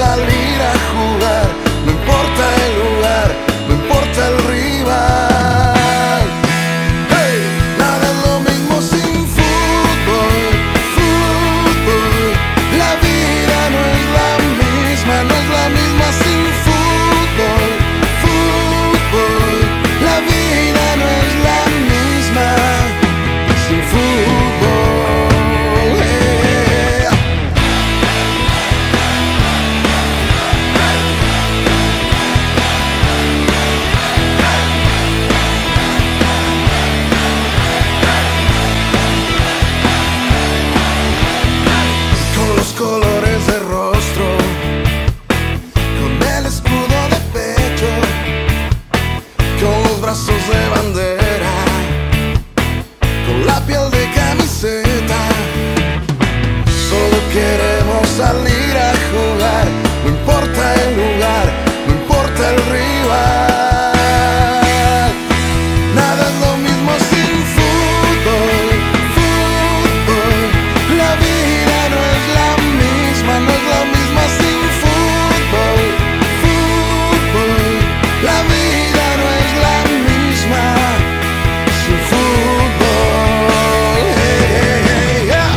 salir a jugar, no importa el lugar, no importa el rival. Hey, nada es lo mismo sin fútbol, fútbol. La vida no es la misma, no es la misma sin fútbol, fútbol. La vida no es la misma sin fútbol. Hey. Con los colores de rostro, con el escudo de pecho, con los brazos de bandera, con la piel de camiseta. Solo queremos salir a jugar, no importa el lugar, no importa el rival. Nada es lo mismo sin fútbol, fútbol. La vida no es la misma, no es la misma sin fútbol, fútbol. La vida no es la misma sin fútbol. Hey, hey, hey, yeah.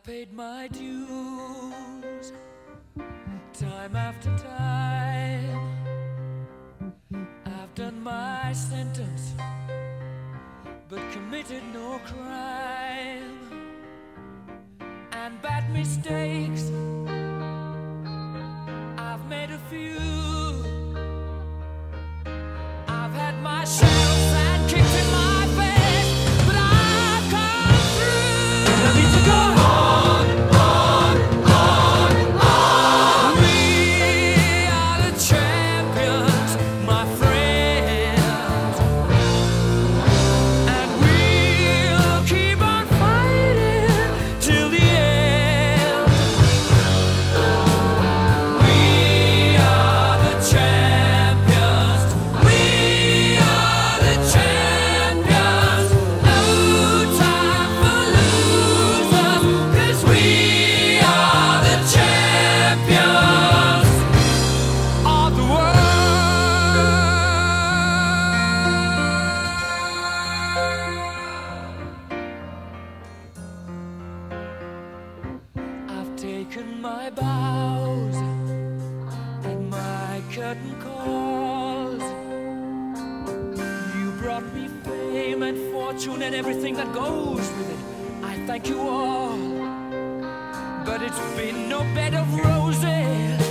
paid my dues time after time. I've done my sentence but committed no crime. And bad mistakes I've made a few. I've had my share of sand kicked in my face, but I've come through. I need to go on, on, on, on. We are the champions, my friends, and we'll keep on fighting till the end. We are the champions. We are the champions. No time for losers, 'cause we are the champions of the world. I've taken my bows and my curtain calls. You brought me fame and fortune and everything that goes with it. I thank you all, but it's been no bed of roses.